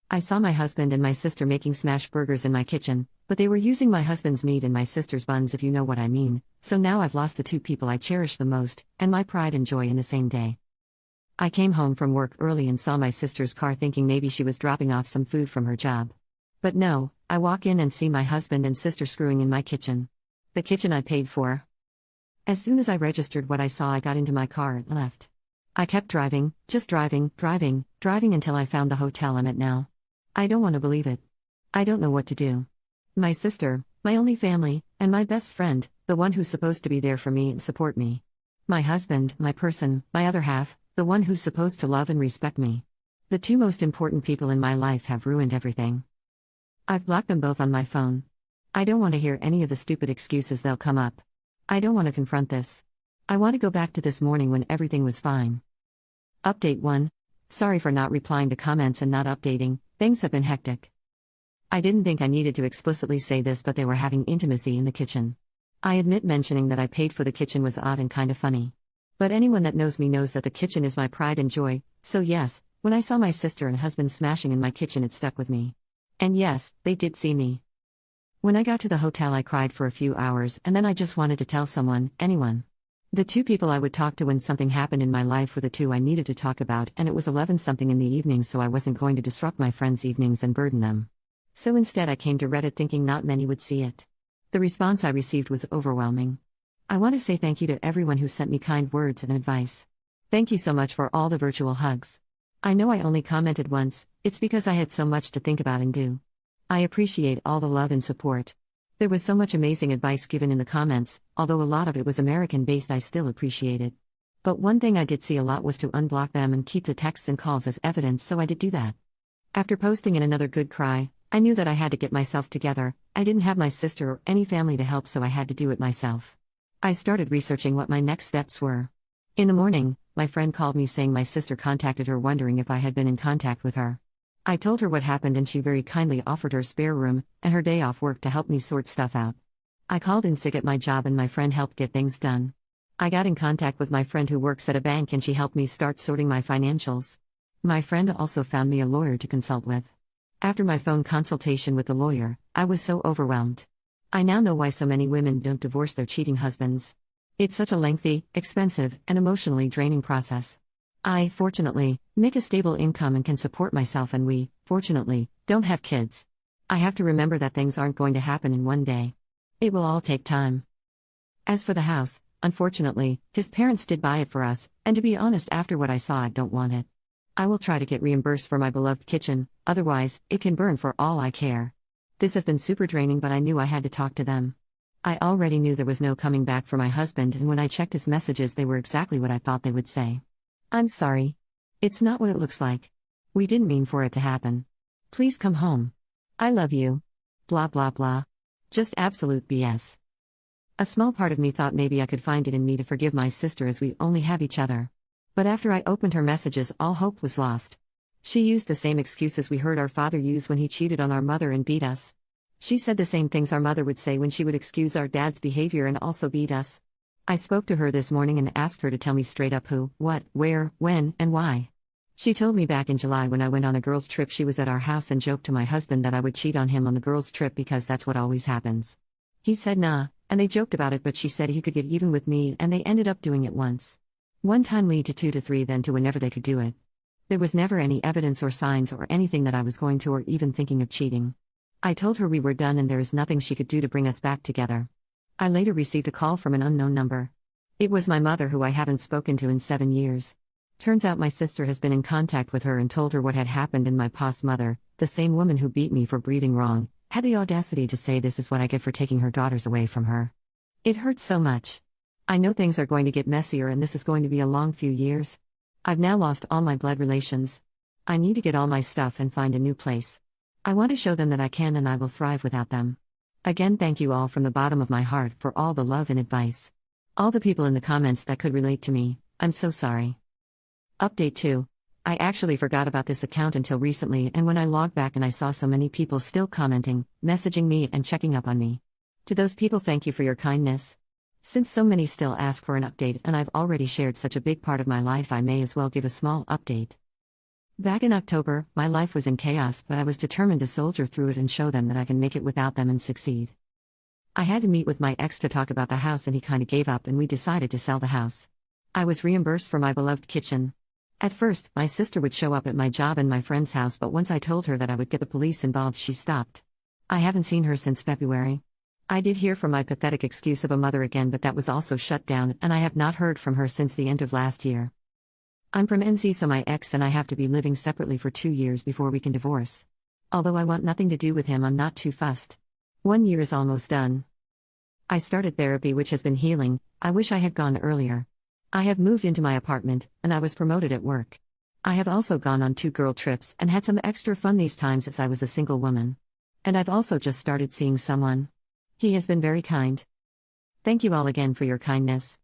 I saw my husband and my sister making smash burgers in my kitchen, but they were using my husband's meat and my sister's buns, if you know what I mean, so now I've lost the two people I cherish the most, and my pride and joy in the same day. I came home from work early and saw my sister's car, thinking maybe she was dropping off some food from her job. But no, I walk in and see my husband and sister screwing in my kitchen. The kitchen I paid for. As soon as I registered what I saw, I got into my car and left. I kept driving, just driving until I found the hotel I'm at now. I don't want to believe it. I don't know what to do. My sister, my only family, and my best friend, the one who's supposed to be there for me and support me. My husband, my person, my other half, the one who's supposed to love and respect me. The two most important people in my life have ruined everything. I've blocked them both on my phone. I don't want to hear any of the stupid excuses they'll come up. I don't want to confront this. I want to go back to this morning when everything was fine. Update 1. Sorry for not replying to comments and not updating, things have been hectic. I didn't think I needed to explicitly say this, but they were having intimacy in the kitchen. I admit mentioning that I paid for the kitchen was odd and kinda funny. But anyone that knows me knows that the kitchen is my pride and joy, so yes, when I saw my sister and husband smashing in my kitchen, it stuck with me. And yes, they did see me. When I got to the hotel, I cried for a few hours, and then I just wanted to tell someone, anyone. The two people I would talk to when something happened in my life were the two I needed to talk about, and it was 11-something in the evening, so I wasn't going to disrupt my friends' evenings and burden them. So instead I came to Reddit thinking not many would see it. The response I received was overwhelming. I want to say thank you to everyone who sent me kind words and advice. Thank you so much for all the virtual hugs. I know I only commented once, it's because I had so much to think about and do. I appreciate all the love and support. There was so much amazing advice given in the comments, although a lot of it was American-based. I still appreciate it. But one thing I did see a lot was to unblock them and keep the texts and calls as evidence, so I did do that. After posting in another good cry, I knew that I had to get myself together. I didn't have my sister or any family to help, so I had to do it myself. I started researching what my next steps were. In the morning, my friend called me saying my sister contacted her wondering if I had been in contact with her. I told her what happened, and she very kindly offered her spare room and her day off work to help me sort stuff out. I called in sick at my job and my friend helped get things done. I got in contact with my friend who works at a bank and she helped me start sorting my financials. My friend also found me a lawyer to consult with. After my phone consultation with the lawyer, I was so overwhelmed. I now know why so many women don't divorce their cheating husbands. It's such a lengthy, expensive, and emotionally draining process. I, fortunately, make a stable income and can support myself, and we, fortunately, don't have kids. I have to remember that things aren't going to happen in one day. It will all take time. As for the house, unfortunately, his parents did buy it for us, and to be honest, after what I saw, I don't want it. I will try to get reimbursed for my beloved kitchen, otherwise, it can burn for all I care. This has been super draining, but I knew I had to talk to them. I already knew there was no coming back for my husband, and when I checked his messages, they were exactly what I thought they would say. I'm sorry. It's not what it looks like. We didn't mean for it to happen. Please come home. I love you. Blah blah blah. Just absolute BS. A small part of me thought maybe I could find it in me to forgive my sister, as we only have each other. But after I opened her messages, all hope was lost. She used the same excuses we heard our father use when he cheated on our mother and beat us. She said the same things our mother would say when she would excuse our dad's behavior and also beat us. I spoke to her this morning and asked her to tell me straight up who, what, where, when, and why. She told me back in July when I went on a girls' trip she was at our house and joked to my husband that I would cheat on him on the girls' trip because that's what always happens. He said nah, and they joked about it, but she said he could get even with me, and they ended up doing it once. One time lead to 2 to 3, then to whenever they could do it. There was never any evidence or signs or anything that I was going to or even thinking of cheating. I told her we were done and there is nothing she could do to bring us back together. I later received a call from an unknown number. It was my mother, who I haven't spoken to in 7 years. Turns out my sister has been in contact with her and told her what had happened, and my past mother, the same woman who beat me for breathing wrong, had the audacity to say this is what I get for taking her daughters away from her. It hurts so much. I know things are going to get messier and this is going to be a long few years. I've now lost all my blood relations. I need to get all my stuff and find a new place. I want to show them that I can and I will thrive without them. Again, thank you all from the bottom of my heart for all the love and advice. All the people in the comments that could relate to me, I'm so sorry. Update 2. I actually forgot about this account until recently, and when I logged back and I saw so many people still commenting, messaging me and checking up on me. To those people, thank you for your kindness. Since so many still ask for an update and I've already shared such a big part of my life, I may as well give a small update. Back in October, my life was in chaos, but I was determined to soldier through it and show them that I can make it without them and succeed. I had to meet with my ex to talk about the house, and he kinda gave up and we decided to sell the house. I was reimbursed for my beloved kitchen. At first, my sister would show up at my job and my friend's house, but once I told her that I would get the police involved, she stopped. I haven't seen her since February. I did hear from my pathetic excuse of a mother again, but that was also shut down, and I have not heard from her since the end of last year. I'm from NZ, so my ex and I have to be living separately for 2 years before we can divorce. Although I want nothing to do with him, I'm not too fussed. 1 year is almost done. I started therapy, which has been healing. I wish I had gone earlier. I have moved into my apartment, and I was promoted at work. I have also gone on 2 girl trips and had some extra fun these times as I was a single woman. And I've also just started seeing someone. He has been very kind. Thank you all again for your kindness.